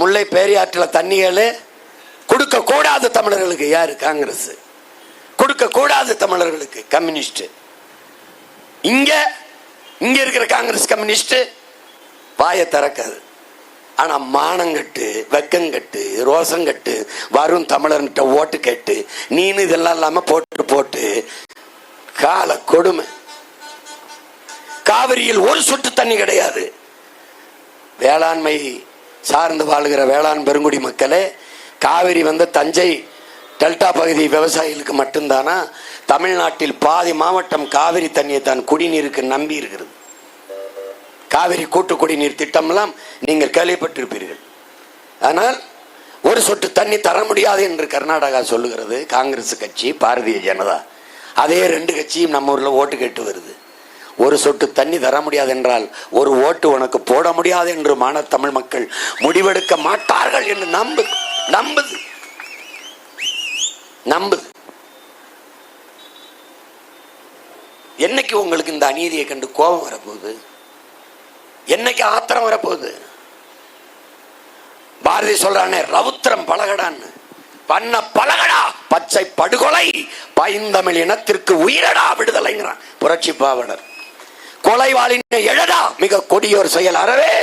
முல்லை பெரியாற்றில் தண்ணிகள் கொடுக்க கூடாது தமிழர்களுக்கு. யாரு? காங்கிரஸ். கொடுக்க கூடாது தமிழர்களுக்கு கம்யூனிஸ்ட். இங்க இங்க இருக்கிற காங்கிரஸ் கம்யூனிஸ்ட் வாயை திறக்காது. ஆனா மானங்கட்டு, வெக்கங்கட்டு, ரோசங்கட்டு வரும் தமிழர்கிட்ட ஓட்டு கேட்டு நீனு இதெல்லாம் இல்லாம போட்டு போட்டு கால கொடுமை. காவிரியில் ஒரு சொட்டு தண்ணி கிடையாது. வேளாண்மை சார்ந்து வாழ்கிற வேளாண் பெருங்குடி மக்களே, காவிரி வந்து தஞ்சை டெல்டா பகுதி விவசாயிகளுக்கு மட்டும்தானா? தமிழ்நாட்டில் பாதி மாவட்டம் காவிரி தண்ணியை தான் குடிநீருக்கு நம்பி இருக்கிறது. காவிரி கூட்டு குடிநீர் திட்டம்லாம் நீங்கள் கேள்விப்பட்டிருப்பீர்கள். ஆனால் ஒரு சொட்டு தண்ணி தர முடியாது என்று கர்நாடகா சொல்லுகிறது. காங்கிரஸ் கட்சி, பாரதிய ஜனதா, அதே ரெண்டு கட்சியும் நம்ம ஊர்ல ஓட்டு கேட்டு வருது. ஒரு சொட்டு தண்ணி தர முடியாது என்றால் ஒரு ஓட்டு உனக்கு போட முடியாது என்று மான தமிழ் மக்கள் முடிவெடுக்க மாட்டார்கள் என்று நம்புது. என்னைக்கு உங்களுக்கு இந்த அநீதியை கண்டு கோபம் வரப்போகுது? என்னைக்கு ஆத்திரம் வரப்போகுது? பாரதி சொல்றானே, ரவுத்திரம் பழகடான்னு. பண்ண பழகடா பச்சை படுகொலை, பைந்தமிழ் இனத்திற்கு உயிரடா விடுதலைங்கிறான் புரட்சி பாவலர். கொலைவாளின் எழடா மிக கொடியோர் செயல் அறவே,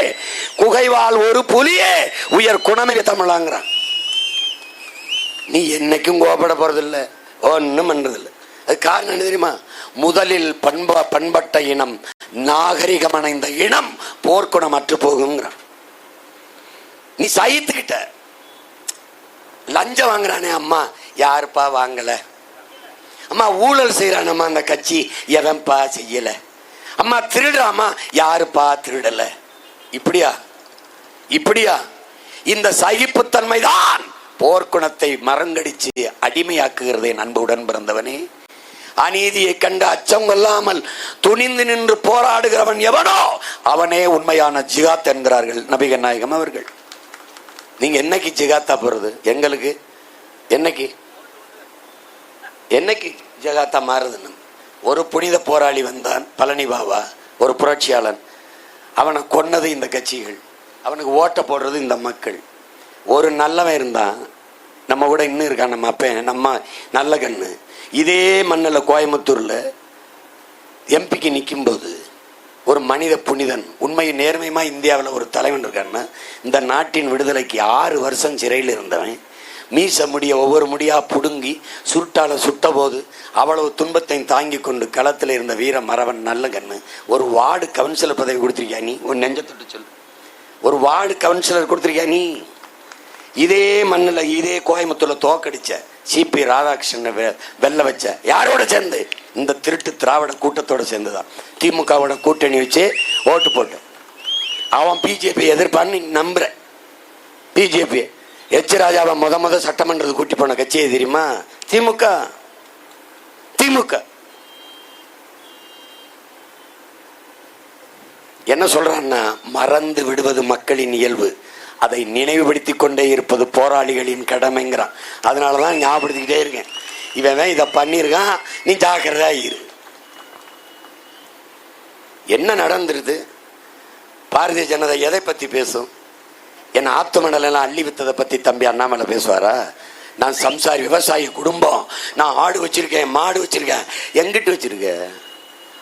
குகைவாள் ஒரு புலியே உயர் குணமிக தமிழாங்கிறான். நீ என்னைக்கும் கோபப்பட போறதில்லை, ஒன்னும் பண்றதில்லை. அது காரணம் என்ன தெரியுமா? முதலில் பண்பட்ட இனம், நாகரிகம் அடைந்த இனம் போர்க்குணம் அற்று போகுங்கிறான். நீ சகித்துக்கிட்ட. லஞ்சம் வாங்குறானே அம்மா, யாருப்பா வாங்கல? அம்மா ஊழல் செய்யறானம்மா அந்த கட்சி, எவன்பா செய்யல? அம்மா திருடுறாமா, யாருப்பா திருடல? இப்படியா இந்த சகிப்புத்தன்மை தான் போர்க்குணத்தை மறங்கடிச்சு அடிமையாக்குகிறதே. அன்புடன் பிறந்தவனே, அநீதியை கண்டு அச்சம் கொள்ளாமல் துணிந்து நின்று போராடுகிறவன் எவனோ அவனே உண்மையான ஜிகாத் என்கிறார்கள் நபிகள் நாயகம் அவர்கள். நீங்க என்னைக்கு ஜிகாத்தா போறது? எங்களுக்கு என்னைக்கு ஜிகாத்தா மாறுதுன்னு? ஒரு புனித போராளி வந்தான், பழனி பாபா, ஒரு புரட்சியாளன். அவனை கொன்னது இந்த கட்சிகள், அவனுக்கு ஓட்ட போடுறது இந்த மக்கள். ஒரு நல்லவன் இருந்தான், நம்ம கூட இன்னும் இருக்கான், நம்ம அப்பன், நம்ம நல்ல கண்ணு. இதே மண்ணில் கோயம்புத்தூர்ல எம்பிக்கு நிற்கும் போது ஒரு மனித புனிதன், உண்மை நேர்மையுமா இந்தியாவில் ஒரு தலைவன் இருக்கான்னா, இந்த நாட்டின் விடுதலைக்கு 6 வருஷம் சிறையில் இருந்தவன், மீச முடிய ஒவ்வொரு முடியா புடுங்கி சுருட்டால சுட்ட போது அவ்வளவு துன்பத்தை தாங்கி கொண்டு களத்தில் இருந்த வீர மறவன் நல்ல கண்ணு. ஒரு வார்டு கவுன்சிலர் பதவி கொடுத்திருக்கியா நீ? உன் நெஞ்சத்தொட்டு சொல்லு. ஒரு வார்டு கவுன்சிலர் கொடுத்திருக்கியா நீ? இதே மண்ணில் இதே கோயம்புத்தூர்ல தோக்கடிச்ச சிபி ராதாகிருஷ்ணன் வெல்ல வச்ச யாரோட சேர்ந்து? இந்த திருட்டு திராவிட கூட்டத்தோட சேர்ந்துதான். திமுகவோட கூட்டணி வச்சு ஓட்டு போட்டு அவன் பிஜேபி எதிர்ப்பான்னு நம்புற. பிஜேபி எச் ராஜாவை முத சட்டமன்றத்துக்கு கூட்டி போன கட்சியே தெரியுமா? திமுக. என்ன சொல்றான்னா, மறந்து விடுவது மக்களின் இயல்பு, அதை நினைவுபடுத்திக் கொண்டே இருப்பது போராளிகளின் கடமைங்கிறான். அதனாலதான் ஞாபகப்படுத்திக்கிட்டே இருக்கேன், இவன் இதை பண்ணிருக்கான், நீ ஜாக்கிரதா இரு. என்ன நடந்துருது? பாரதிய ஜனதா எதை பத்தி பேசும்? என் ஆத்துமணலாம் அள்ளி வித்ததை பத்தி தம்பி அண்ணாமலை பேசுவாரா? நான் சம்சாரி, விவசாயி குடும்பம், நான் ஆடு வச்சிருக்கேன், மாடு வச்சிருக்கேன். எங்கிட்டு வச்சிருக்க?